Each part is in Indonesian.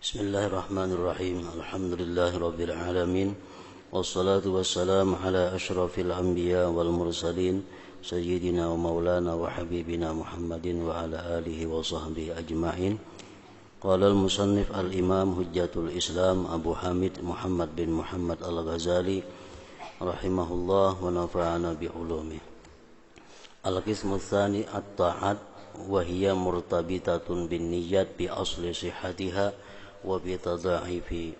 Bismillahirrahmanirrahim. Alhamdulillahirabbil alamin. Wassalatu wassalamu ala asyrafil anbiya wal mursalin sayyidina wa maulana wa habibina Muhammadin wa ala alihi wa sahbihi ajma'in. Qala al-musannif al-imam hujjatul Islam Abu Hamid Muhammad bin Muhammad al-Ghazali rahimahullah wa nafa'ana bi ulumih. Al-qismu tsani at-ta'at wa hiya murtabitatun bin niyyat bi asli sihhatiha wa bi tadha'ufi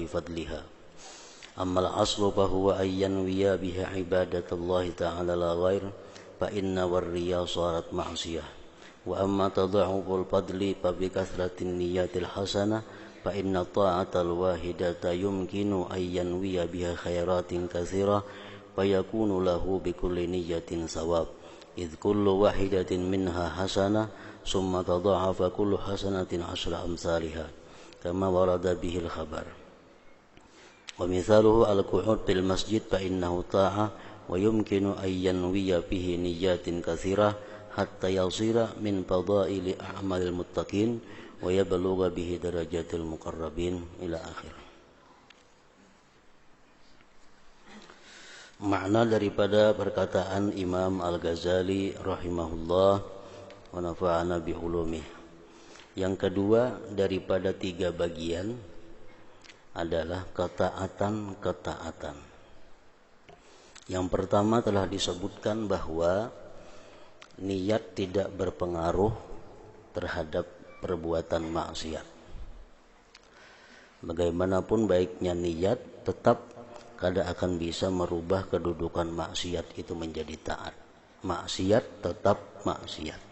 fadliha. Amma al-aslu fa huwa ay yanwiya biha ibadatallahi ta'ala la ghair fa inna war-riya sarat ma'siyah. Wa amma tadha'uful fadli fa bi kathratin niyyatil hasanah fa inna ta'atal wahidata yumkinu ay yanwiya biha khairatin katsirah fa yakunu lahu bi kulli niyyatin sawab. Idh kullu wahidatin minha hasanah summa tadha'afa kullu hasanatin ashra amsalha kama warada bihi al-khabar. Wa mithaluhu al-qu'ud fil masjid fa innahu ta'ah wa yumkinu an yanwiya bihi niyyatin katsirah hatta yasira min fadaili a'malil muttaqin wa yablugha bihi darajatil muqarrabin ila akhir. Makna daripada perkataan Imam Al-Ghazali rahimahullah wa nafa'ana bi ulumih. Yang kedua daripada tiga bagian adalah ketaatan-ketaatan. Yang pertama telah disebutkan bahwa niat tidak berpengaruh terhadap perbuatan maksiat. Bagaimanapun baiknya niat, tetap kada akan bisa merubah kedudukan maksiat itu menjadi taat. Maksiat tetap maksiat.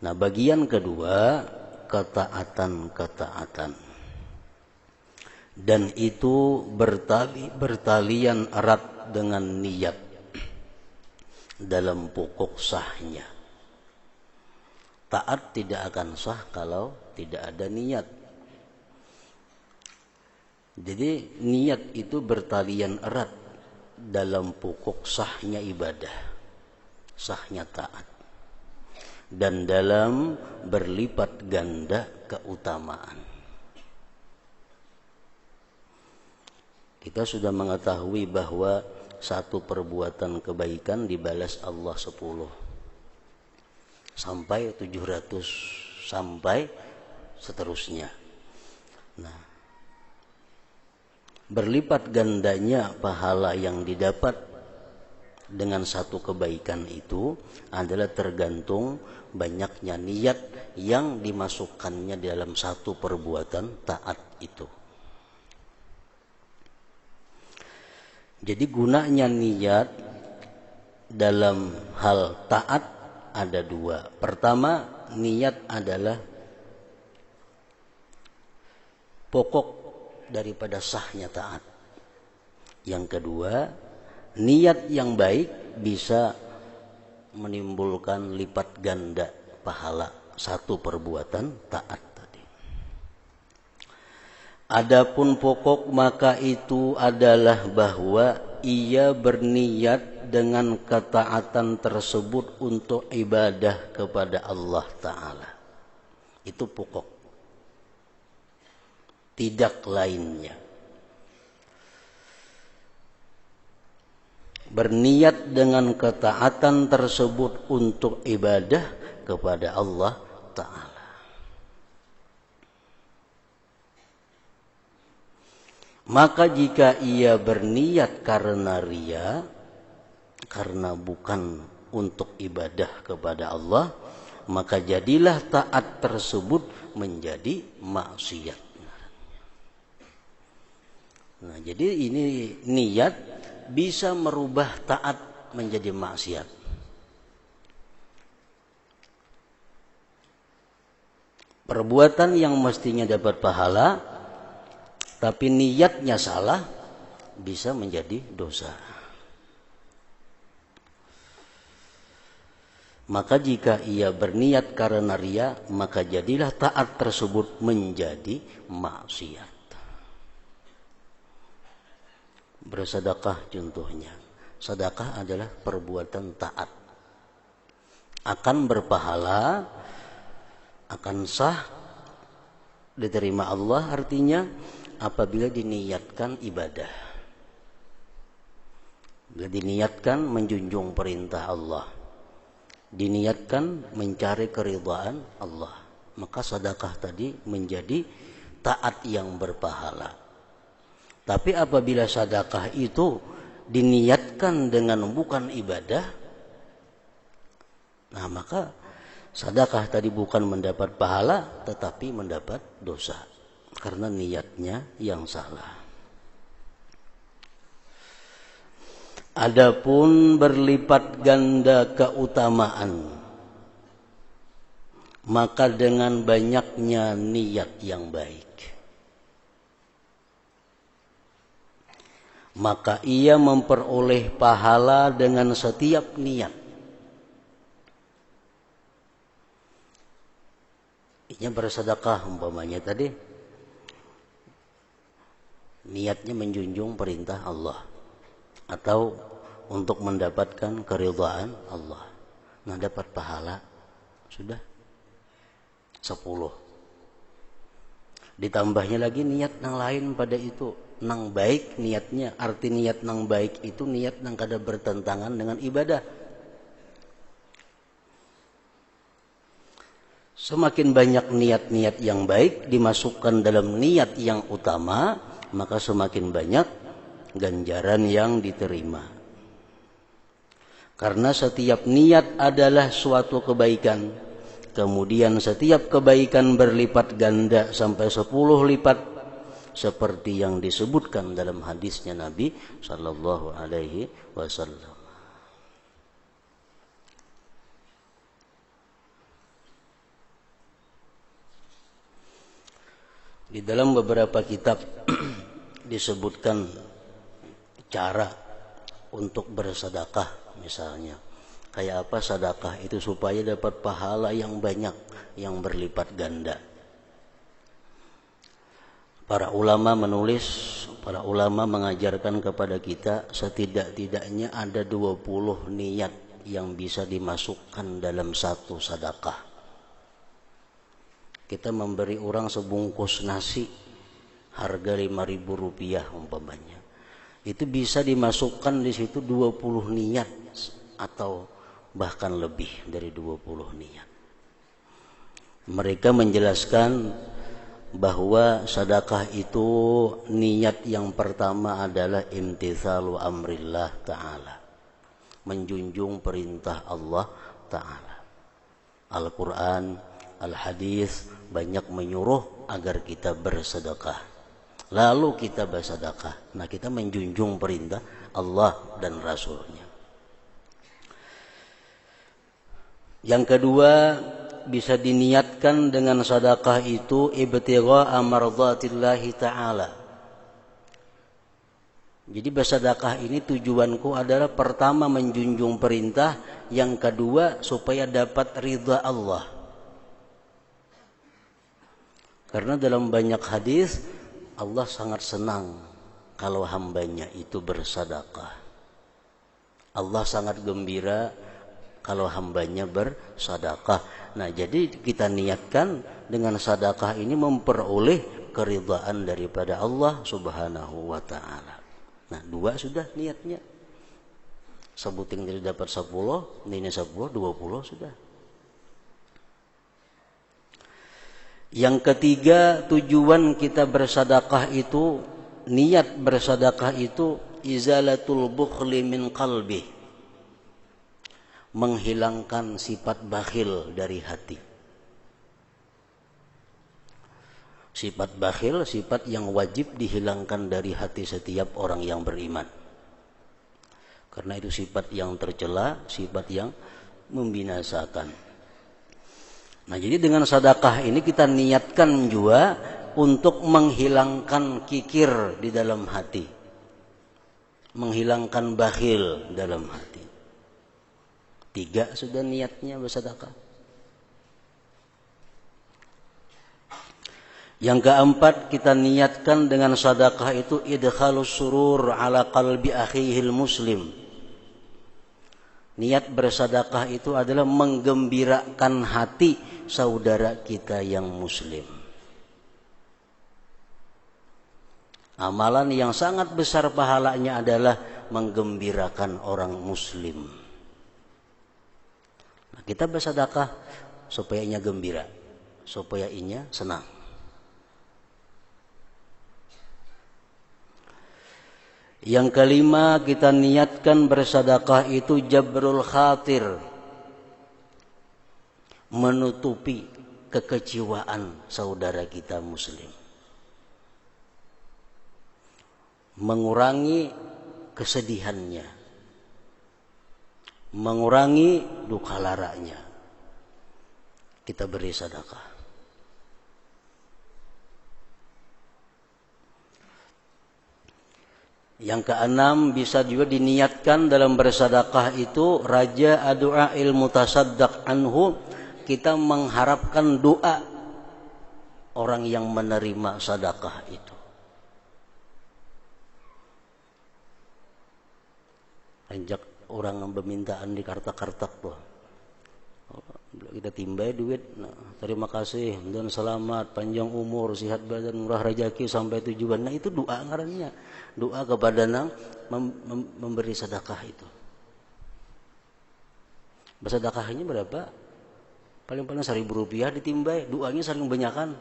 Nah, bagian kedua, ketaatan-ketaatan. Dan itu bertalian erat dengan niat dalam pokok sahnya. Taat tidak akan sah kalau tidak ada niat. Jadi niat itu bertalian erat dalam pokok sahnya ibadah, sahnya taat, dan dalam berlipat ganda keutamaan. Kita sudah mengetahui bahwa satu perbuatan kebaikan dibalas Allah 10 sampai 700 sampai seterusnya. Nah, berlipat gandanya pahala yang didapat dengan satu kebaikan itu adalah tergantung banyaknya niat yang dimasukkannya dalam satu perbuatan taat itu. Jadi gunanya niat dalam hal taat ada dua. Pertama, niat adalah pokok daripada sahnya taat. Yang kedua, niat yang baik bisa menimbulkan lipat ganda pahala satu perbuatan taat tadi. Adapun pokok maka itu adalah bahwa ia berniat dengan ketaatan tersebut untuk ibadah kepada Allah Ta'ala. Itu pokok, tidak lainnya. Berniat dengan ketaatan tersebut untuk ibadah kepada Allah Ta'ala. Maka jika ia berniat karena riya, karena bukan untuk ibadah kepada Allah, maka jadilah taat tersebut menjadi maksiat. Nah, jadi ini niat bisa merubah taat menjadi maksiat. Perbuatan yang mestinya dapat pahala, tapi niatnya salah, bisa menjadi dosa. Maka jika ia berniat karena riya, maka jadilah taat tersebut menjadi maksiat. Bersedekah contohnya. Sedekah adalah perbuatan taat. Akan berpahala, akan sah Diterima Allah artinya apabila diniatkan ibadah. Bila diniatkan menjunjung perintah Allah, diniatkan mencari keridhaan Allah, maka sedekah tadi menjadi taat yang berpahala. Tapi apabila sedekah itu diniatkan dengan bukan ibadah, nah maka sedekah tadi bukan mendapat pahala tetapi mendapat dosa karena niatnya yang salah. Adapun berlipat ganda keutamaan, maka dengan banyaknya niat yang baik, maka ia memperoleh pahala dengan setiap niat. Ini bersedekah umpamanya tadi, niatnya menjunjung perintah Allah atau untuk mendapatkan keridhaan Allah. Nah, dapat pahala sudah 10. Ditambahnya lagi niat yang lain pada itu, nang baik niatnya. Arti niat nang baik itu niat nang kada bertentangan dengan ibadah. Semakin banyak niat-niat yang baik dimasukkan dalam niat yang utama, maka semakin banyak ganjaran yang diterima. Karena setiap niat adalah suatu kebaikan. Kemudian setiap kebaikan berlipat ganda sampai 10 lipat, seperti yang disebutkan dalam hadisnya Nabi sallallahu alaihi wasallam. Di dalam beberapa kitab disebutkan cara untuk bersedekah, misalnya kayak apa sedekah itu supaya dapat pahala yang banyak, yang berlipat ganda. Para ulama mengajarkan kepada kita setidak-tidaknya ada 20 niat yang bisa dimasukkan dalam satu sedekah. Kita memberi orang sebungkus nasi harga Rp5.000 umpamanya. Itu bisa dimasukkan di situ 20 niat atau bahkan lebih dari 20 niat. Mereka menjelaskan bahwa sedekah itu niat yang pertama adalah imtitsalu amrillah ta'ala, menjunjung perintah Allah ta'ala. Al-Quran, Al-Hadis banyak menyuruh agar kita bersedekah. Lalu kita bersedekah. Nah, kita menjunjung perintah Allah dan Rasulnya. Yang kedua, bisa diniatkan dengan sedekah itu ibtigha'a mardhatillahi ta'ala. Jadi bersedekah ini tujuanku adalah pertama menjunjung perintah, yang kedua supaya dapat ridha Allah. Karena dalam banyak hadis Allah sangat senang kalau hambanya itu bersedekah. Allah sangat gembira kalau hambanya bersedekah. Nah, jadi kita niatkan dengan sedekah ini memperoleh keridhaan daripada Allah Subhanahu wa taala. Nah, 2 sudah niatnya. Sebuting jadi dapat 10, ini 10, 20 sudah. Yang ketiga, tujuan kita bersedekah itu, niat bersedekah itu izalatul bukhli min qalbi, menghilangkan sifat bakhil dari hati. Sifat bakhil, sifat yang wajib dihilangkan dari hati setiap orang yang beriman. Karena itu sifat yang tercela, sifat yang membinasakan. Nah, jadi dengan sedekah ini kita niatkan juga untuk menghilangkan kikir di dalam hati, menghilangkan bakhil dalam hati. 3 sudah niatnya bersedekah. Yang keempat, kita niatkan dengan sedekah itu idkhalus surur ala qalbi akhihil muslim. Niat bersedekah itu adalah menggembirakan hati saudara kita yang muslim. Amalan yang sangat besar pahalanya adalah menggembirakan orang muslim. Nah, kita bersedekah supaya inya gembira, supaya inya senang. Yang kelima, kita niatkan bersedekah itu jabrul khatir, menutupi kekecewaan saudara kita muslim, mengurangi kesedihannya, mengurangi duka laranya. Kita beri sedekah. Yang keenam, bisa juga diniatkan dalam bersedekah itu raja doa ilmu tasaddaq anhu, kita mengharapkan doa orang yang menerima sedekah itu. Anjak orang permintaan di kartak-kartak tuh. Kita timbai duit, nah, terima kasih dan selamat, panjang umur, sehat badan, murah rezeki sampai tujuan. Nah itu doa ngarannya, doa kepada nang memberi sedekah itu. Bersedekahnya berapa? Paling-paling Rp1.000 ditimbai, doanya saling banyakan.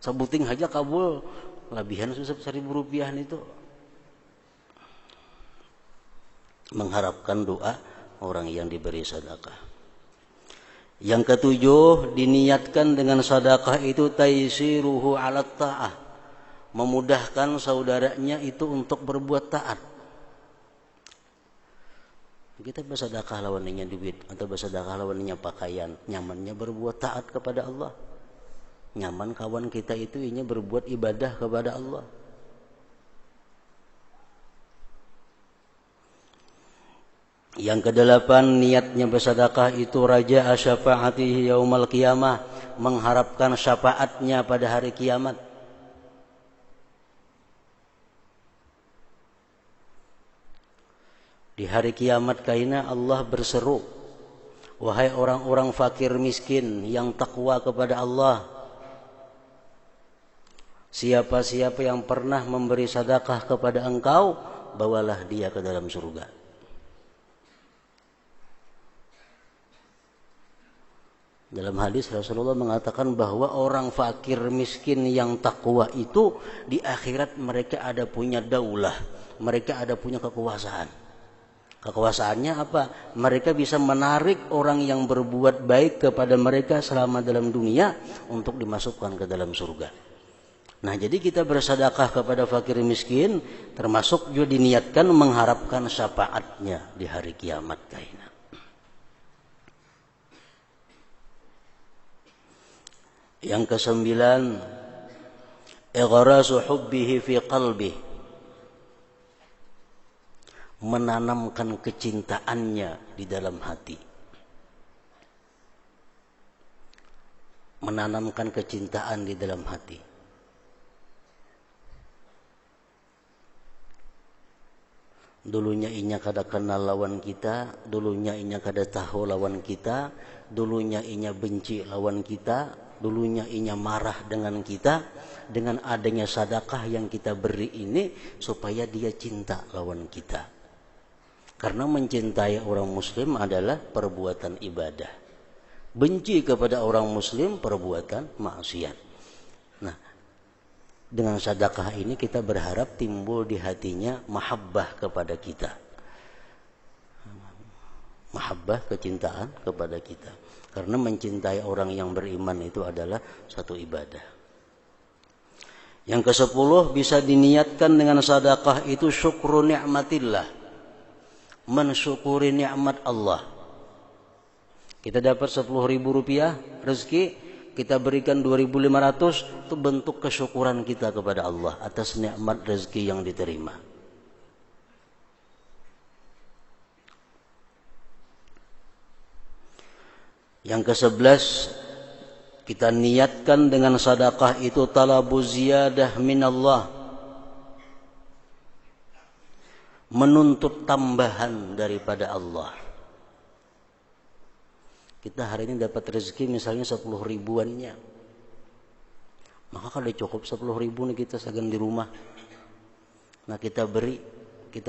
Sabuting aja kabul, labihan susah Rp1.000 itu. Mengharapkan doa orang yang diberi sedekah. Yang ketujuh, diniatkan dengan sedekah itu taisiruhu 'alat ta'ah, memudahkan saudaranya itu untuk berbuat taat. Kita bersedekah lawannya duit atau bersedekah lawannya pakaian, nyamannya berbuat taat kepada Allah. Nyaman kawan kita itu inya berbuat ibadah kepada Allah. Yang kedelapan, niatnya bersedekah itu raja syafaatihi yaumal qiyamah, mengharapkan syafaatnya pada hari kiamat. Di hari kiamat kaina Allah berseru, wahai orang-orang fakir miskin yang takwa kepada Allah, siapa-siapa yang pernah memberi sedekah kepada engkau, bawalah dia ke dalam surga. Dalam hadis Rasulullah mengatakan bahwa orang fakir miskin yang takwa itu di akhirat mereka ada punya daulah, mereka ada punya kekuasaan. Kekuasaannya apa? Mereka bisa menarik orang yang berbuat baik kepada mereka selama dalam dunia untuk dimasukkan ke dalam surga. Nah, jadi kita bersedekah kepada fakir miskin termasuk juga diniatkan mengharapkan syafaatnya di hari kiamat kaina. Yang kesembilan, ighrasu hubbihi fi qalbih, menanamkan kecintaannya di dalam hati. Menanamkan kecintaan di dalam hati. Dulunya inya kada kenal lawan kita, dulunya inya kada tahu lawan kita, dulunya inya benci lawan kita, dulunya inya marah dengan kita. Dengan adanya sedekah yang kita beri ini supaya dia cinta lawan kita. Karena mencintai orang muslim adalah perbuatan ibadah. Benci kepada orang muslim perbuatan maksiat. Nah, dengan sedekah ini kita berharap timbul di hatinya mahabbah kepada kita. Mahabbah, kecintaan kepada kita. Karena mencintai orang yang beriman itu adalah satu ibadah. Yang ke-10, bisa diniatkan dengan sedekah itu syukru ni'matillah, mensyukuri nikmat Allah. Kita dapat Rp10.000 rezeki, kita berikan 2.500, itu bentuk kesyukuran kita kepada Allah atas nikmat rezeki yang diterima. Yang ke-11, kita niatkan dengan sedekah itu talabu ziyadah minallah, menuntut tambahan daripada Allah. Kita hari ini dapat rezeki misalnya 10 ribuannya, Maka kada cukup 10.000 nih kita sagan di rumah. Nah kita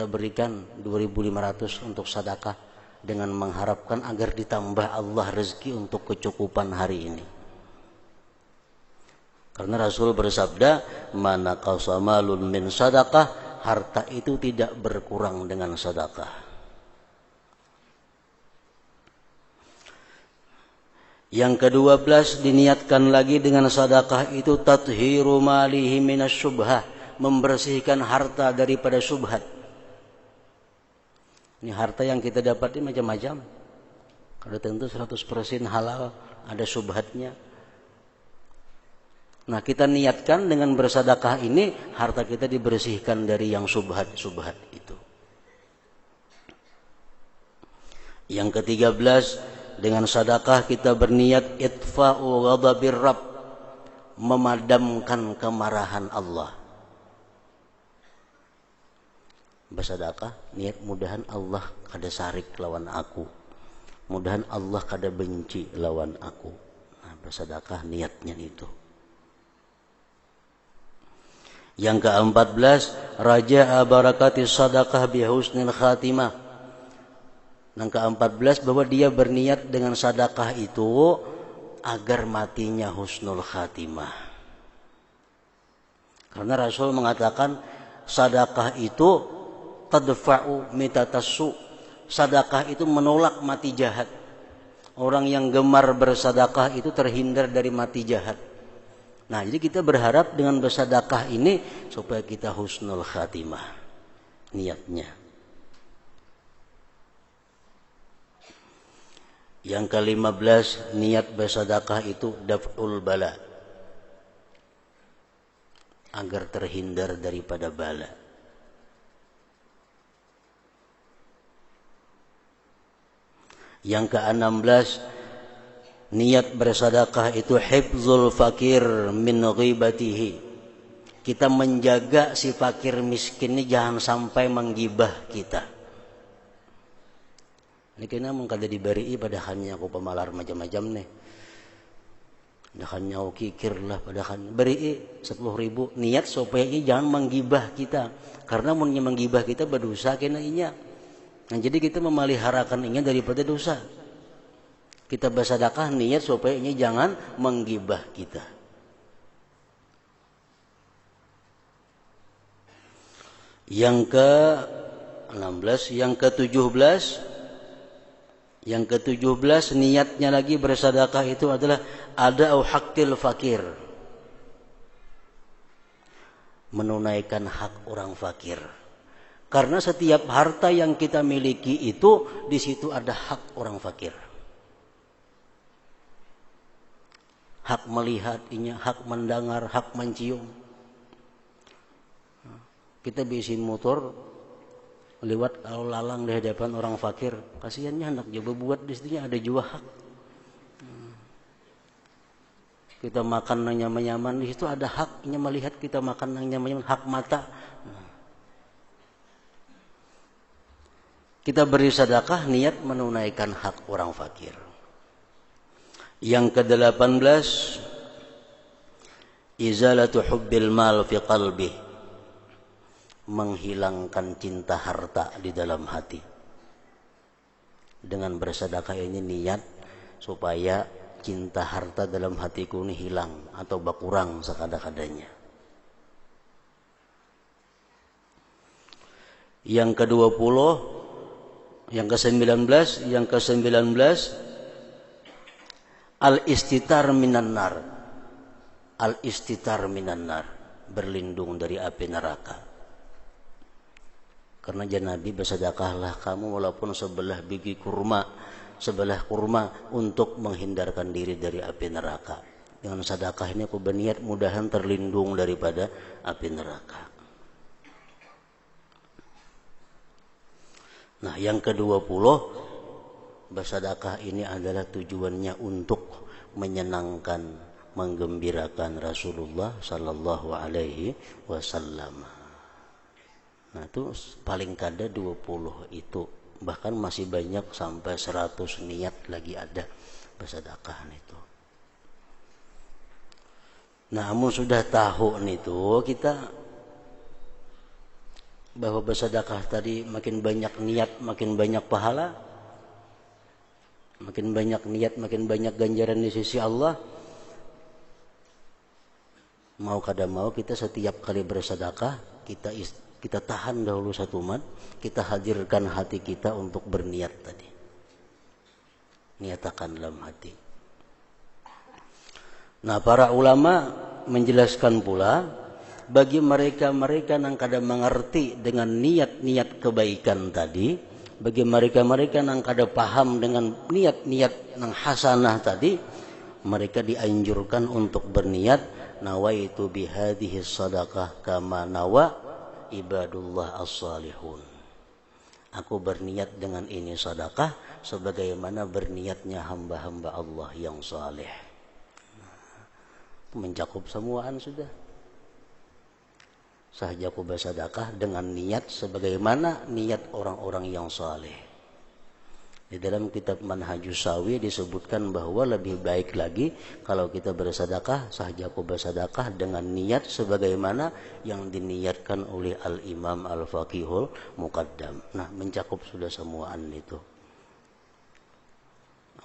berikan 2.500 untuk sedekah dengan mengharapkan agar ditambah Allah rezeki untuk kecukupan hari ini. Karena Rasul bersabda, "Man naqasa malun min sadaqah," harta itu tidak berkurang dengan sedekah. Yang ke-12 diniatkan lagi dengan sedekah itu tathiru malihi minasyubhah, membersihkan harta daripada syubhat. Ini harta yang kita dapat ini macam-macam. Kada tentu 100% halal, ada syubhatnya. Nah, kita niatkan dengan bersedekah ini harta kita dibersihkan dari yang syubhat-syubhat itu. Yang ke-13 dengan sedekah kita berniat itfa'u ghadabir Rabb, memadamkan kemarahan Allah. Bersedekah niat mudahan Allah kada sarik lawan aku. Mudahan Allah kada benci lawan aku. Nah, bersedekah niatnya itu. Yang ke-14 raja'a barakatis sadaqah bi husnil khatimah. Yang ke-14 bahwa dia berniat dengan sedekah itu agar matinya husnul khatimah. Karena Rasul mengatakan sedekah itu tadfa'u mitatassu. Sedekah itu menolak mati jahat. Orang yang gemar bersedekah itu terhindar dari mati jahat. Nah, jadi kita berharap dengan bersedekah ini supaya kita husnul khatimah niatnya. Yang ke-15 niat bersedekah itu daf'ul bala, agar terhindar daripada bala. Yang ke-16 niat bersedekah itu hifzul fakir min ghibatihi. Kita menjaga si fakir miskin ini jangan sampai menggibah kita. Ini kena mengkada diberi padahannya aku pemalar macam-macam nih. Padahannya aku kikir lah padahan. Beri 10.000 niat supaya ini jangan menggibah kita. Karena mun menggibah kita berdosa kena inya. Nah, jadi kita memeliharakan inya daripada dosa. Kita bersedekah niat supaya ini jangan menggibah kita. Yang ke-16, yang ke-17 niatnya lagi bersedekah itu adalah ada'u haqqil fakir. Menunaikan hak orang fakir. Karena setiap harta yang kita miliki itu di situ ada hak orang fakir. Hak melihat, hak mendengar, hak mencium. Kita bisin motor lewat lalang di hadapan orang fakir, kasihannya hendak coba buat di situ ada juga hak. Kita makan yang nyaman-nyaman di situ ada haknya melihat kita makan yang nyaman-nyaman, hak mata. Kita beri sedekah niat menunaikan hak orang fakir. Yang ke-18 izalatu hubbil mal fi qalbi, menghilangkan cinta harta di dalam hati. Dengan bersedekah ini niat supaya cinta harta dalam hatiku ini hilang atau berkurang sekada-kadanya. Yang ke-20, yang ke-19 al-istitar minan nar. Al-istitar minan nar, berlindung dari api neraka. Karena Nabi bersedekahlah kamu walaupun sebelah biji kurma, untuk menghindarkan diri dari api neraka. Dengan sedekah ini aku berniat mudahan terlindung daripada api neraka. Nah, yang ke-20 bersedekah ini adalah tujuannya untuk menyenangkan, menggembirakan Rasulullah sallallahu alaihi wasallam. Nah, itu paling kada 20 itu. Bahkan masih banyak sampai 100 niat lagi ada bersedekah itu. Namun sudah tahu nih tuh kita bahwa bersedekah tadi makin banyak niat, makin banyak pahala, makin banyak niat, makin banyak ganjaran di sisi Allah. Mau kada mau kita setiap kali bersedekah kita tahan dahulu satu mat, kita hadirkan hati kita untuk berniat tadi. Niatakan dalam hati. Nah, para ulama menjelaskan pula bagi mereka-mereka yang kada mengerti dengan niat-niat kebaikan tadi, bagi mereka-mereka yang kada paham dengan niat-niat yang hasanah tadi, mereka dianjurkan untuk berniat nawaitu bihadhihi sadaqah kama nawa ibadullah as-salihun. Aku berniat dengan ini sedekah sebagaimana berniatnya hamba-hamba Allah yang saleh. Mencakup semuaan sudah. Sahaja aku bersedekah dengan niat sebagaimana niat orang-orang yang saleh. Di dalam kitab Manhajus Sawi disebutkan bahwa lebih baik lagi kalau kita bersedekah, sahaja aku bersedekah dengan niat sebagaimana yang diniatkan oleh Al-Imam Al-Faqihul Muqaddam. Nah, mencakup sudah semuaan itu.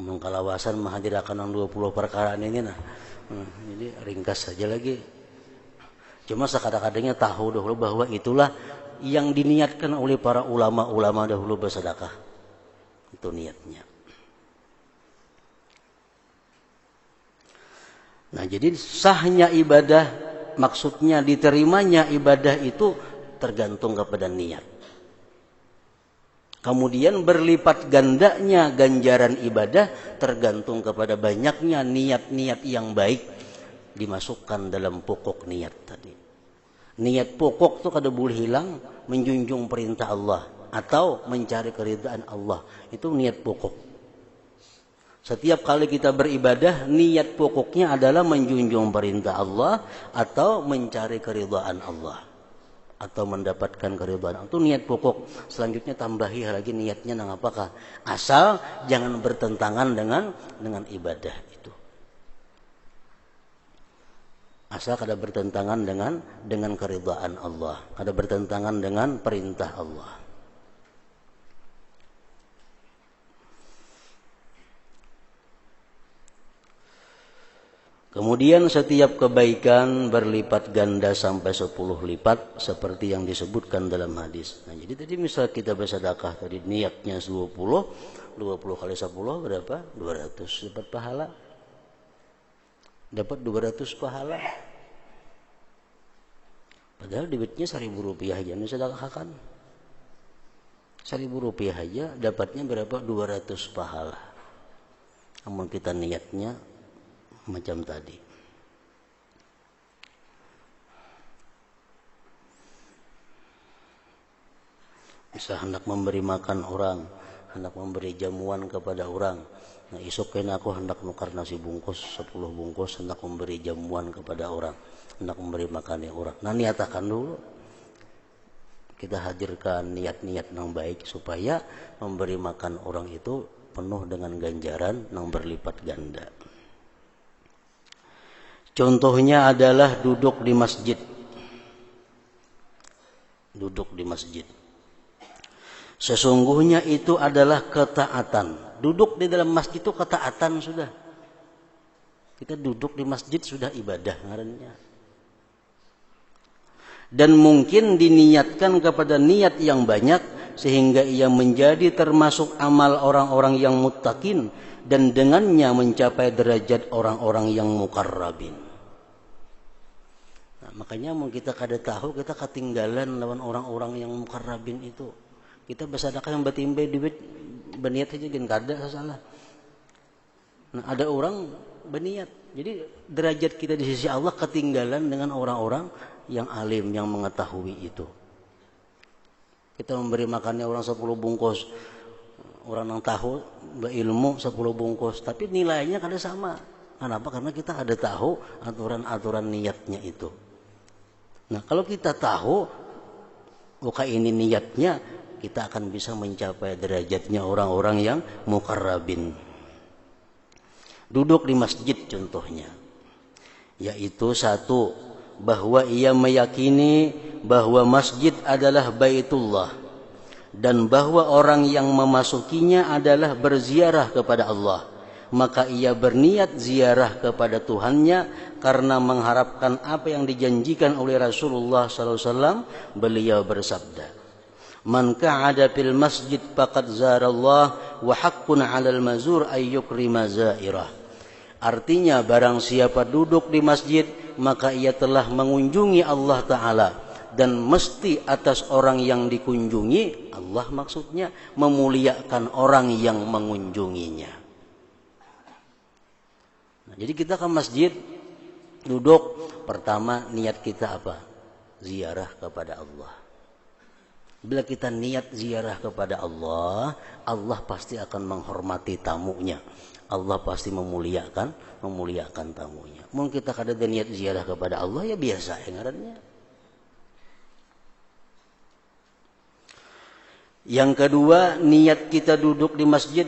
Mengkalawasan menghadirakan 20 perkara ini nah. Jadi ringkas saja lagi. Cuma sekadang-kadangnya tahu dahulu bahwa itulah yang diniatkan oleh para ulama-ulama dahulu bersedekah. Itu niatnya. Nah, jadi sahnya ibadah, maksudnya diterimanya ibadah itu tergantung kepada niat. Kemudian berlipat gandanya ganjaran ibadah tergantung kepada banyaknya niat-niat yang baik dimasukkan dalam pokok niat tadi. Niat pokok itu kada boleh hilang, menjunjung perintah Allah atau mencari keridhaan Allah. Itu niat pokok. Setiap kali kita beribadah, niat pokoknya adalah menjunjung perintah Allah atau mencari keridhaan Allah. Atau mendapatkan keridhaan. Itu niat pokok. Selanjutnya tambahi lagi niatnya nang apakah? Asal jangan bertentangan dengan ibadah itu. Asal kada bertentangan dengan keridhaan Allah, kada bertentangan dengan perintah Allah. Kemudian setiap kebaikan berlipat ganda sampai 10 lipat seperti yang disebutkan dalam hadis. Nah, jadi tadi misal kita bersedekah tadi niatnya 20 kali 10 berapa? 200 dapat pahala. Dapat 200 pahala. Padahal duitnya 1.000 rupiah aja nih sedekahkan. 1.000 rupiah aja dapatnya berapa? 200 pahala. Namun kita niatnya macam tadi. Bisa hendak memberi makan orang, hendak memberi jamuan kepada orang. Nah, esok kena aku hendak nukar nasi bungkus 10 bungkus, hendak memberi jamuan kepada orang, hendak memberi makan orang. Nah, niatakan dulu. Kita hadirkan niat-niat yang baik supaya memberi makan orang itu penuh dengan ganjaran yang berlipat ganda. Contohnya adalah duduk di masjid. Duduk di masjid. Sesungguhnya itu adalah ketaatan. Duduk di dalam masjid itu ketaatan sudah. Kita duduk di masjid sudah ibadah ngarannya. Dan mungkin diniatkan kepada niat yang banyak sehingga ia menjadi termasuk amal orang-orang yang muttaqin dan dengannya mencapai derajat orang-orang yang muqarrabin. Makanya mau kita kada tahu kita ketinggalan lawan orang-orang yang muqarrabin itu. Kita bersedekah yang batimbe duit berniat aja gen kada salah. Nah, ada orang berniat. Jadi derajat kita di sisi Allah ketinggalan dengan orang-orang yang alim yang mengetahui itu. Kita memberi makannya orang 10 bungkus. Orang yang tahu berilmu 10 bungkus, tapi nilainya kada sama. Kenapa? Karena kita ada tahu aturan-aturan niatnya itu. Nah, kalau kita tahu bukan ini niatnya, kita akan bisa mencapai derajatnya orang-orang yang muqarrabin. Duduk di masjid contohnya. yaitu satu, bahwa ia meyakini bahwa masjid adalah Baitullah dan bahwa orang yang memasukinya adalah berziarah kepada Allah, maka ia berniat ziarah kepada Tuhannya karena mengharapkan apa yang dijanjikan oleh Rasulullah SAW. Beliau bersabda, "Man qa'ada fil masjid faqad zarallah wa haqqun 'alal mazur ay yukrima zairah." Artinya, barang siapa duduk di masjid maka ia telah mengunjungi Allah Ta'ala, dan mesti atas orang yang dikunjungi, Allah maksudnya, memuliakan orang yang mengunjunginya. Nah, jadi kita ke masjid, duduk, pertama niat kita apa? Ziarah kepada Allah. Bila kita niat ziarah kepada Allah, Allah pasti akan menghormati tamunya. Allah pasti memuliakan tamunya. Mungkin kita kada ada niat ziarah kepada Allah, ya biasa ya ngarannya. Yang kedua, niat kita duduk di masjid,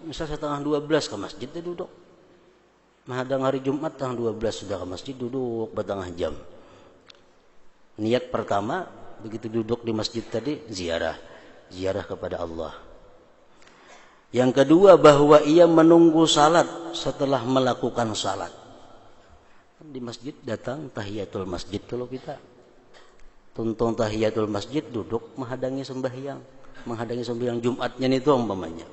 misal 11:30 ke masjid dia duduk. Menghadang hari Jumat 12 sudah ke masjid, duduk bertengah jam. Niat pertama, begitu duduk di masjid tadi, ziarah kepada Allah. Yang kedua, bahwa ia menunggu salat setelah melakukan salat. Di masjid datang tahiyatul masjid, kalau kita tonton tahiyatul masjid, duduk menghadangi sembahyang Jumatnya itu umpamanya.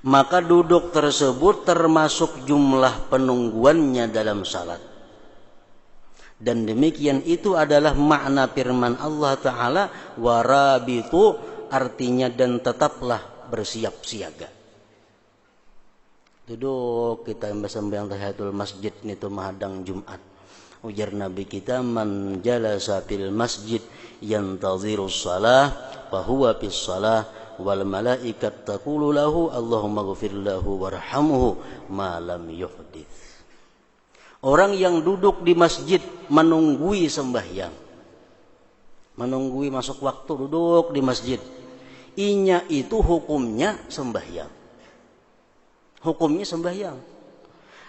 Maka duduk tersebut termasuk jumlah penungguannya dalam salat. Dan demikian itu adalah makna firman Allah Ta'ala, warabitu, artinya dan tetaplah bersiap siaga. Duduk kita sembahyang tahiyatul masjid itu menghadang Jumat. Ujar Nabi kita, man jalasa fil masjid yantaziru shalah fahuwa fis shalah wal malaikat taqulu lahu Allahumma ghfir lahu warhamhu ma lam yuhdits. Orang yang duduk di masjid menunggui sembahyang, menunggui masuk waktu, duduk di masjid, inya itu hukumnya sembahyang.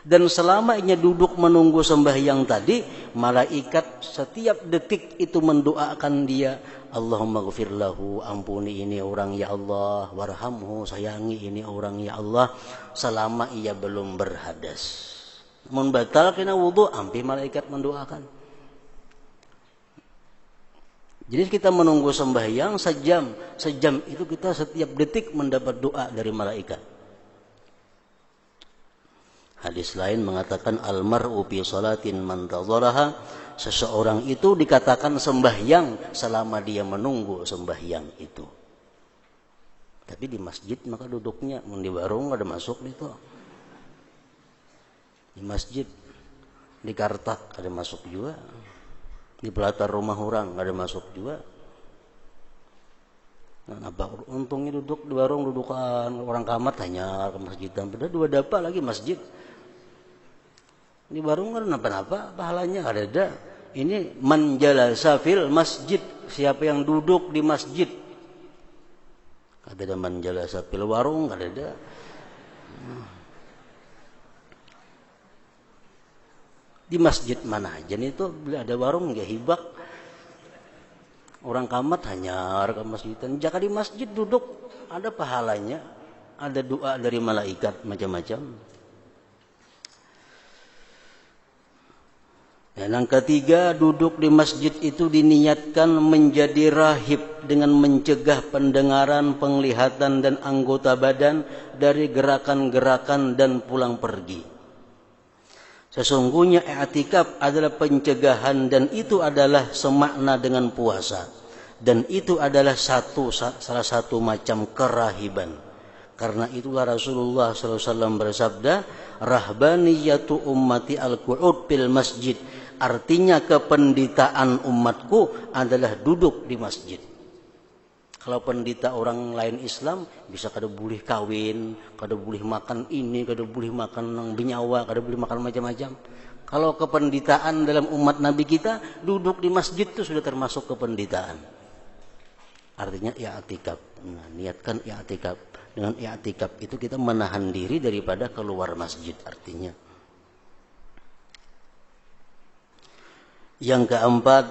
Dan selama inya duduk menunggu sembahyang tadi, malaikat setiap detik itu mendoakan dia, Allahumma ghfir lahu, ampuni ini orang ya Allah, warhamhu, sayangi ini orang ya Allah, selama ia belum berhadas. Mun batal kena wudu, ampi malaikat mendoakan. Jadi kita menunggu sembahyang sejam itu kita setiap detik mendapat doa dari malaikat. Hadis lain mengatakan almar'u fi salatin man tadzaraha, seseorang itu dikatakan sembahyang selama dia menunggu sembahyang itu. Tapi di masjid maka duduknya, mun di warung ada masuk itu. Di masjid, di kartak ada masuk juga, di pelatar rumah orang ada masuk juga. Nah, apa untungnya duduk di warung, dudukan orang kamar hanya ke masjid, dan beda dua dapa lagi masjid. Di warung kan apa-apa pahalanya ada. Ini man jalasa fil masjid, siapa yang duduk di masjid. Ada man jalasa fil warung, ada. Di masjid mana aja nih tuh, ada warung nggak hibak, orang kamat hanya ke masjid. Jika di masjid duduk ada pahalanya, ada doa dari malaikat macam-macam. Dan yang ketiga, duduk di masjid itu diniatkan menjadi rahib dengan mencegah pendengaran, penglihatan dan anggota badan dari gerakan-gerakan dan pulang pergi. Sesungguhnya i'tikaf adalah pencegahan, dan itu adalah semakna dengan puasa, dan itu adalah salah satu macam kerahiban. Karena itulah Rasulullah SAW bersabda, rahbaniyatu ummati al-qu'ud fil masjid, artinya kependitaan umatku adalah duduk di masjid. Kalau pendeta orang lain Islam bisa kada boleh kawin, kada boleh makan ini, kada boleh makan benyawa, kada boleh makan macam-macam. Kalau kependitaan dalam umat Nabi kita, duduk di masjid itu sudah termasuk kependitaan. Artinya i'tikaf. Nah, niatkan i'tikaf. Dengan i'tikaf itu kita menahan diri daripada keluar masjid artinya. Yang keempat,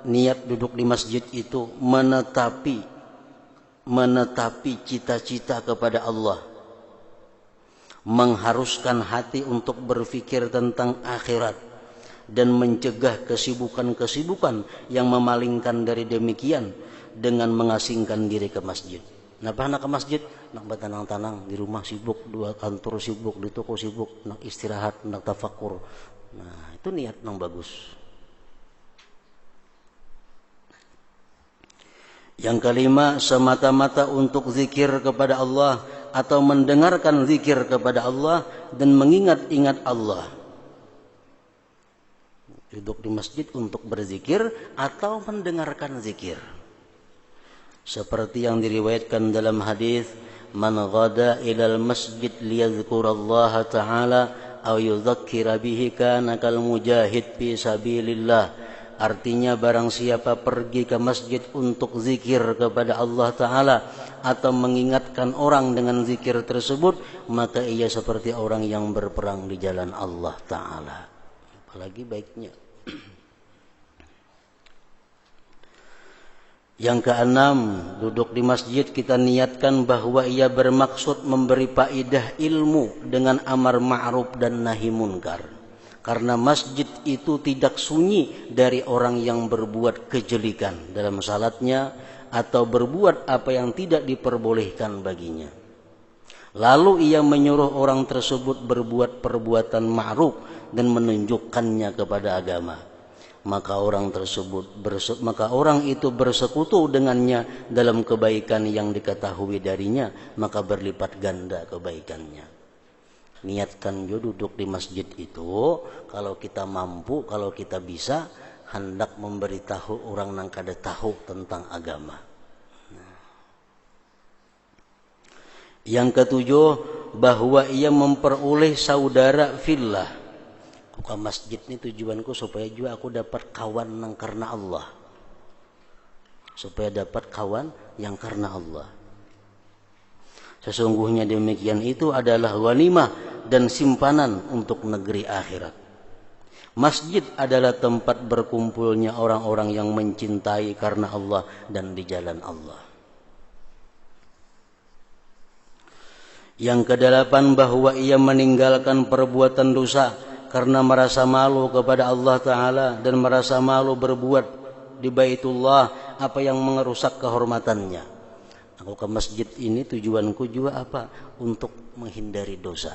niat duduk di masjid itu menetapi cita-cita kepada Allah, mengharuskan hati untuk berpikir tentang akhirat dan mencegah kesibukan-kesibukan yang memalingkan dari demikian dengan mengasingkan diri ke masjid. Kenapa nak ke masjid? Nak bertenang-tenang, di rumah sibuk, di kantor sibuk, di toko sibuk, nak istirahat, nak tafakur. Nah, itu niat yang bagus. Yang kelima, semata-mata untuk zikir kepada Allah atau mendengarkan zikir kepada Allah dan mengingat-ingat Allah. Duduk di masjid untuk berzikir atau mendengarkan zikir. Seperti yang diriwayatkan dalam hadis, man ghada ilal masjid liyadhkurallaha ta'ala aw yudzakkira bihi kana kal mujahid fi sabilillah. Artinya barang siapa pergi ke masjid untuk zikir kepada Allah Ta'ala atau mengingatkan orang dengan zikir tersebut, maka ia seperti orang yang berperang di jalan Allah Ta'ala. Apalagi baiknya. Yang keenam, duduk di masjid kita niatkan bahwa ia bermaksud memberi faedah ilmu dengan amar ma'ruf dan nahi munkar. Karena masjid itu tidak sunyi dari orang yang berbuat kejelikan dalam salatnya atau berbuat apa yang tidak diperbolehkan baginya. Lalu ia menyuruh orang tersebut berbuat perbuatan ma'ruf dan menunjukkannya kepada agama. Maka orang itu bersekutu dengannya dalam kebaikan yang diketahui darinya, maka berlipat ganda kebaikannya. Niatkan duduk di masjid itu, kalau kita mampu, kalau kita bisa, hendak memberitahu orang yang kada tahu tentang agama. Yang ketujuh, bahwa ia memperoleh saudara fillah. Ke masjid ini tujuanku supaya juga aku dapat kawan yang karena Allah. Supaya dapat kawan yang karena Allah. Sesungguhnya demikian itu adalah ghanimah dan simpanan untuk negeri akhirat. Masjid adalah tempat berkumpulnya orang-orang yang mencintai karena Allah dan di jalan Allah. Yang kedelapan, bahwa ia meninggalkan perbuatan dosa karena merasa malu kepada Allah Ta'ala dan merasa malu berbuat di Baitullah apa yang merusak kehormatannya. Aku ke masjid ini tujuanku juga apa? Untuk menghindari dosa.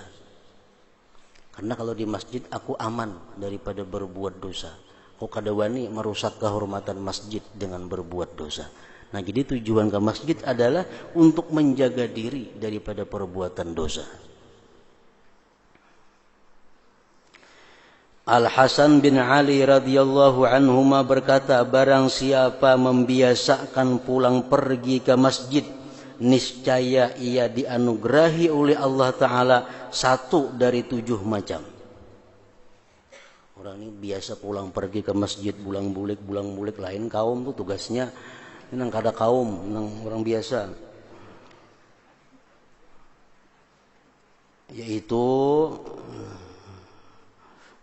Karena kalau di masjid aku aman daripada berbuat dosa. Aku kada wani merusak kehormatan masjid dengan berbuat dosa. Nah, jadi tujuan ke masjid adalah untuk menjaga diri daripada perbuatan dosa. Al-Hasan bin Ali radhiyallahu anhuma berkata, barang siapa membiasakan pulang pergi ke masjid, niscaya ia dianugerahi oleh Allah Ta'ala 1 dari 7 macam. Orang ini biasa pulang pergi ke masjid, bulang-bulik lain kaum tuh tugasnya. Ini nang kada kaum, nang orang biasa. Yaitu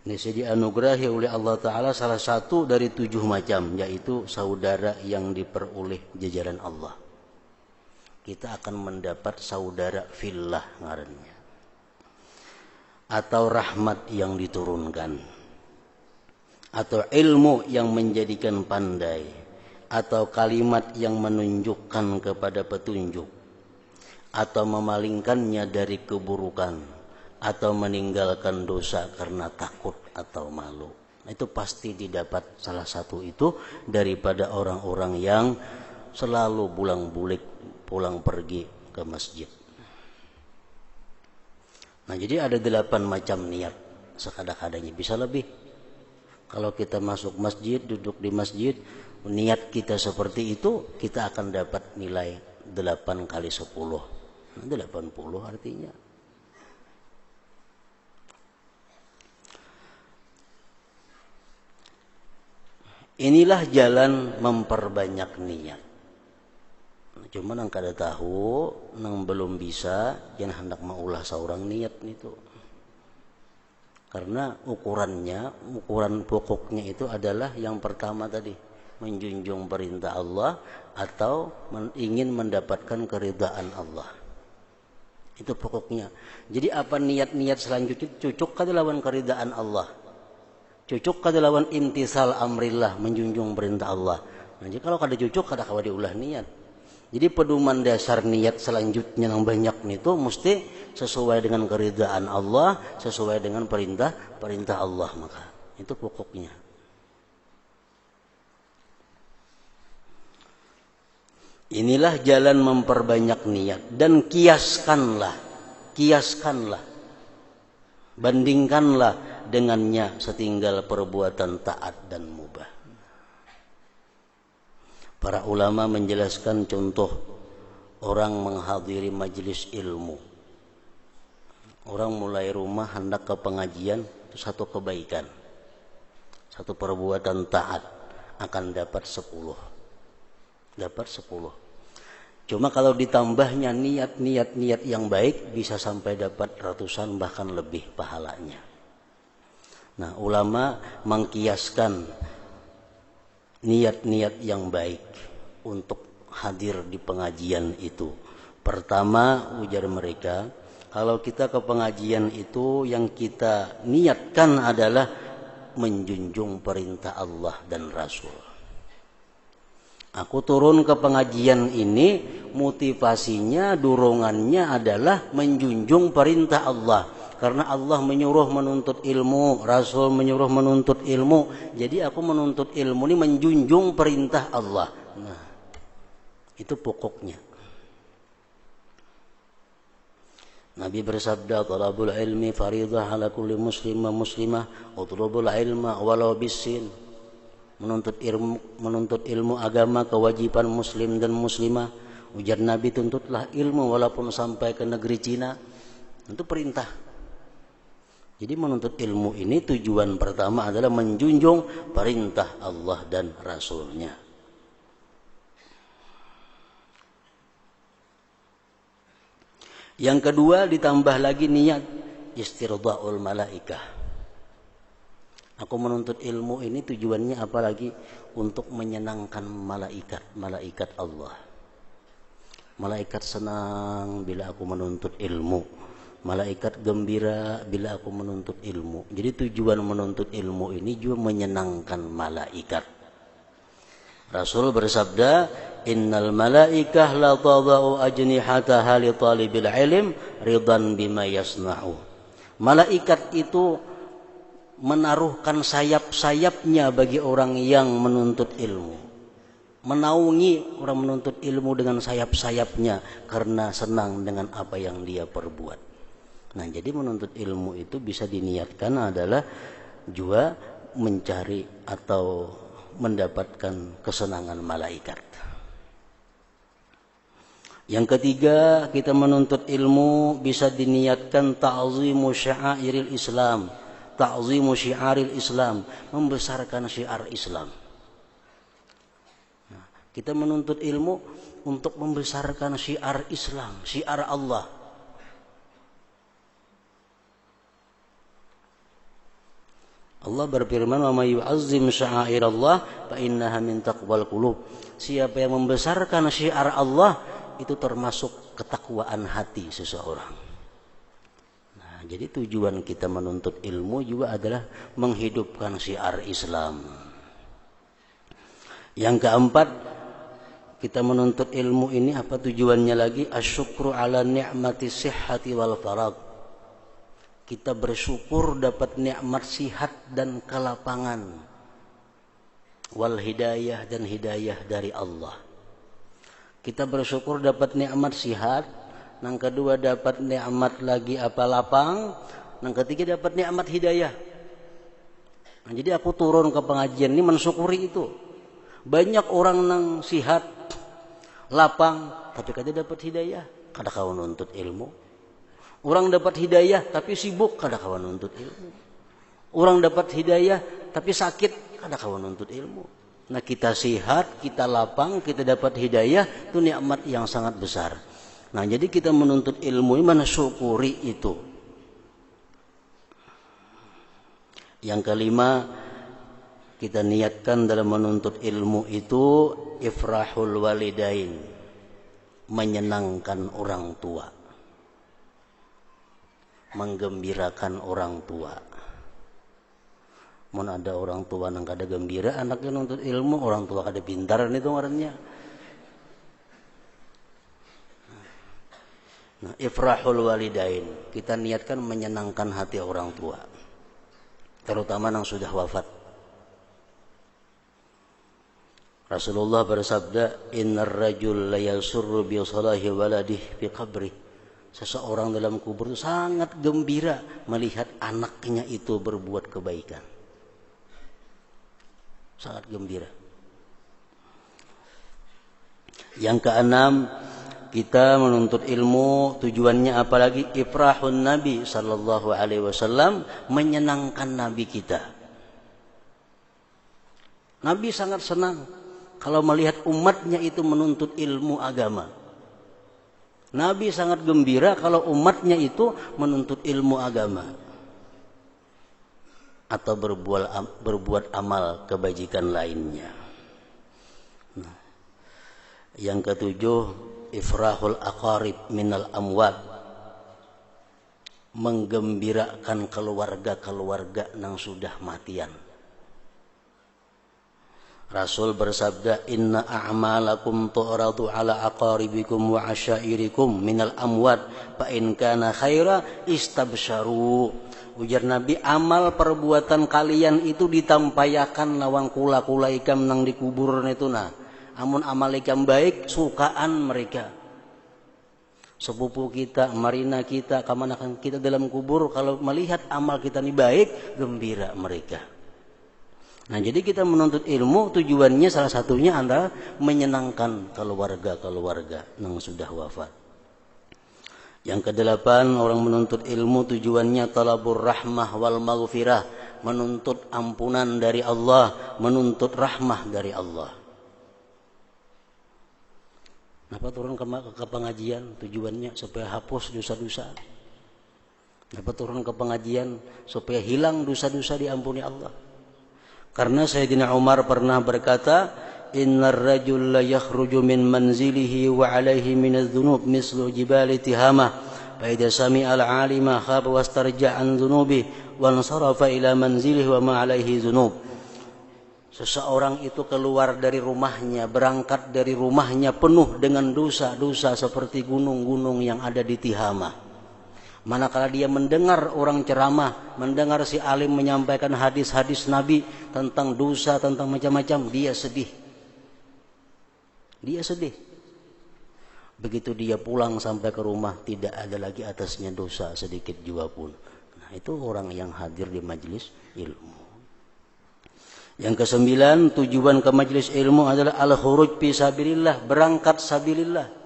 niscaya dianugerahi oleh Allah Ta'ala salah 1 dari 7 macam, yaitu saudara yang diperoleh jajaran Allah. Kita akan mendapat saudara fillah ngarannya, atau rahmat yang diturunkan, atau ilmu yang menjadikan pandai, atau kalimat yang menunjukkan kepada petunjuk, atau memalingkannya dari keburukan, atau meninggalkan dosa karena takut atau malu. Itu pasti didapat salah 1 itu daripada orang-orang yang selalu pulang pergi ke masjid. Nah, jadi ada 8 macam niat. Sekada-kadanya bisa lebih. Kalau kita masuk masjid, duduk di masjid, niat kita seperti itu, kita akan dapat nilai 8 kali 10. 80 artinya. Inilah jalan memperbanyak niat. Cuma nang kada tahu, nang belum bisa, yang hendak maulah seorang niat itu. Karena ukuran pokoknya itu adalah yang pertama tadi, menjunjung perintah Allah atau ingin mendapatkan keridhaan Allah. Itu pokoknya. Jadi apa niat-niat selanjutnya cocok kada lawan keridhaan Allah. Cocok kada lawan imtisal amrillah, menjunjung perintah Allah. Nah, jadi kalau kada cocok kada kawa diulah niat. Jadi pedoman dasar niat selanjutnya yang banyak itu mesti sesuai dengan keridhaan Allah, sesuai dengan perintah Allah, maka itu pokoknya. Inilah jalan memperbanyak niat dan kiaskanlah, bandingkanlah dengannya setinggal perbuatan taat dan mubah. Para ulama menjelaskan contoh orang menghadiri majelis ilmu. Orang mulai rumah hendak ke pengajian, itu satu kebaikan, satu perbuatan taat akan dapat 10. Cuma kalau ditambahnya niat yang baik bisa sampai dapat ratusan bahkan lebih pahalanya. Nah, ulama mengkiaskan niat-niat yang baik untuk hadir di pengajian itu. Pertama, ujar mereka, kalau kita ke pengajian itu yang kita niatkan adalah menjunjung perintah Allah dan Rasul. Aku turun ke pengajian ini, motivasinya, dorongannya adalah menjunjung perintah Allah. Karena Allah menyuruh menuntut ilmu, Rasul menyuruh menuntut ilmu. Jadi aku menuntut ilmu ini menjunjung perintah Allah. Nah, itu pokoknya. Nabi bersabda, "Talabul ilmi faridah ala kulli muslim wa muslimah, utlubul ilma walau bisin." Menuntut ilmu agama kewajiban muslim dan muslimah. Ujar Nabi, tuntutlah ilmu walaupun sampai ke negeri Cina. Itu perintah. Jadi menuntut ilmu ini tujuan pertama adalah menjunjung perintah Allah dan Rasulnya. Yang kedua, ditambah lagi niat istirda'ul malaikah. Aku menuntut ilmu ini tujuannya apa lagi? Untuk menyenangkan malaikat Allah. Malaikat senang bila aku menuntut ilmu. Malaikat gembira bila aku menuntut ilmu. Jadi tujuan menuntut ilmu ini juga menyenangkan malaikat. Rasul bersabda, "Innal malaikah la tadau ajnihataha li talibil ilm ridan bima yasna'u." Malaikat itu menaruhkan sayap-sayapnya bagi orang yang menuntut ilmu. Menaungi orang menuntut ilmu dengan sayap-sayapnya karena senang dengan apa yang dia perbuat. Nah, jadi menuntut ilmu itu bisa diniatkan adalah juga mencari atau mendapatkan kesenangan malaikat. Yang ketiga, kita menuntut ilmu bisa diniatkan ta'zimu sya'airil Islam. Ta'zimu syiaril Islam, membesarkan syiar Islam. Nah, kita menuntut ilmu untuk membesarkan syiar Islam, syiar Allah. Allah berfirman, "Wa may yu'azzim sya'airallah fa innaha min taqwal qulub." Siapa yang membesarkan syiar Allah itu termasuk ketakwaan hati seseorang. Jadi tujuan kita menuntut ilmu juga adalah menghidupkan syiar Islam. Yang keempat, kita menuntut ilmu ini apa tujuannya lagi? Asyukru ala ni'mati sihhati wal farag. Kita bersyukur dapat nikmat sihat dan kelapangan. Wal hidayah dan hidayah dari Allah. Kita bersyukur dapat nikmat sihat. Yang kedua dapat nikmat lagi apa lapang. Yang ketiga dapat nikmat hidayah. Nah, jadi aku turun ke pengajian ini mensyukuri itu. Banyak orang yang sihat, lapang, tapi kada dapat hidayah. Kada kawan nuntut ilmu. Orang dapat hidayah tapi sibuk, kada kawan nuntut ilmu. Orang dapat hidayah tapi sakit, kada kawan nuntut ilmu. Nah, kita sihat, kita lapang, kita dapat hidayah, itu nikmat yang sangat besar. Nah, jadi kita menuntut ilmu ini mensyukuri itu. Yang kelima, kita niatkan dalam menuntut ilmu itu ifrahul walidain, menyenangkan orang tua, menggembirakan orang tua. Mun ada orang tua nang kada gembira anaknya nuntut ilmu, orang tua kada pintar itu ngarannya. Nah, ifrahul walidain, kita niatkan menyenangkan hati orang tua, terutama yang sudah wafat. Rasulullah bersabda, "Innar rajul la yasurru bi salahi waladihi fi qabri." Seseorang dalam kubur itu sangat gembira melihat anaknya itu berbuat kebaikan. Sangat gembira. Yang keenam, kita menuntut ilmu tujuannya apalagi ifrahun Nabi sallallahu alaihi wasallam, menyenangkan Nabi kita. Nabi sangat senang kalau melihat umatnya itu menuntut ilmu agama. Nabi sangat gembira kalau umatnya itu menuntut ilmu agama atau berbuat amal kebajikan lainnya. Nah, yang ketujuh, ifrahul aqarib minal amwat, menggembirakan keluarga-keluarga yang sudah matian. Rasul bersabda, "Inna a'malakum tu'radu ala aqaribikum wa asyairikum minal amwat, fa in kana khaira istabsyaru." Ujar Nabi, amal perbuatan kalian itu ditampayakan lawang kula-kula ikam nang dikubur itu nah. Amun amal ikam baik, sukaan mereka. Sepupu kita, marina kita, kamanakan kita dalam kubur, kalau melihat amal kita ini baik, gembira mereka. Nah, jadi kita menuntut ilmu tujuannya salah satunya adalah menyenangkan keluarga-keluarga yang sudah wafat. Yang kedelapan, orang menuntut ilmu tujuannya talabur rahmah wal maghfirah, menuntut ampunan dari Allah, menuntut rahmah dari Allah. Kenapa turun ke pengajian? Tujuannya supaya hapus dosa-dosa. Kenapa turun ke pengajian? Supaya hilang dosa-dosa, diampuni Allah. Karena Sayyidina Umar pernah berkata, "Innar rajul la yakhruju min manzilihi wa alaihi minadz dzunub mislu jibali tihamah, fa idza sami'a al-'alima khaba wastarja'a an dzunubi wa ansarafa ila manzilihi wa ma alaihi dzunub." Seseorang itu keluar dari rumahnya, berangkat dari rumahnya penuh dengan dosa-dosa seperti gunung-gunung yang ada di Tihamah. Manakala dia mendengar orang ceramah, mendengar si alim menyampaikan hadis-hadis Nabi tentang dosa, tentang macam-macam, dia sedih. Dia sedih. Begitu dia pulang sampai ke rumah, tidak ada lagi atasnya dosa sedikit jua pun. Nah, itu orang yang hadir di majelis ilmu. Yang kesembilan, tujuan ke majelis ilmu adalah al-khuruj fi sabilillah, berangkat sabilillah.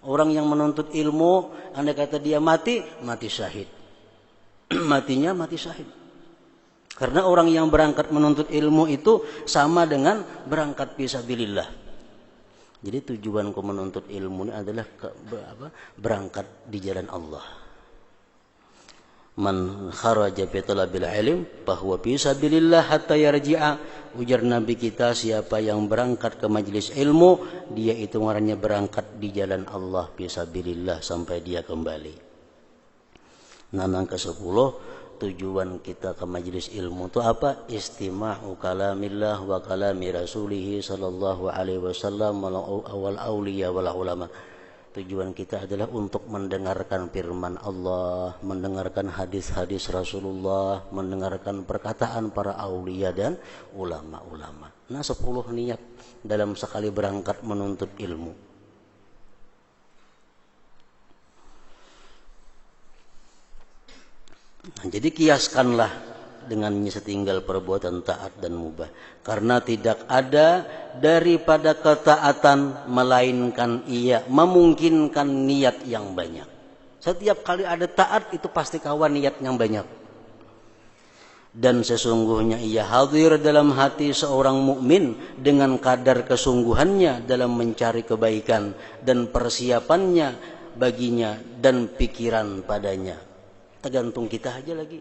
Orang yang menuntut ilmu, andai kata dia mati, mati syahid. Matinya mati syahid. Karena orang yang berangkat menuntut ilmu itu sama dengan berangkat fi sabilillah. Jadi tujuanku menuntut ilmu ini adalah berangkat di jalan Allah. Man kharaja fi talabil ilm fahuwa fi sabilillah hatta yarji'a. Ujar Nabi kita, siapa yang berangkat ke majelis ilmu, dia itu ngarannya berangkat di jalan Allah fi sabilillah sampai dia kembali. Nah, yang ke-10, tujuan kita ke majelis ilmu itu apa? Istima'u kalamillah wa kalami rasulih sallallahu alaihi wasallam wal auliya wal ulama. Tujuan kita adalah untuk mendengarkan firman Allah, mendengarkan hadis-hadis Rasulullah, mendengarkan perkataan para aulia dan ulama-ulama. Nah, 10 niat dalam sekali berangkat menuntut ilmu. Nah, jadi kiaskanlah dengannya setinggal perbuatan taat dan mubah. Karena tidak ada daripada ketaatan melainkan ia memungkinkan niat yang banyak. Setiap kali ada taat itu pasti kawan niat yang banyak. Dan sesungguhnya ia hadir dalam hati seorang mukmin dengan kadar kesungguhannya dalam mencari kebaikan dan persiapannya baginya dan pikiran padanya. Tergantung kita aja lagi.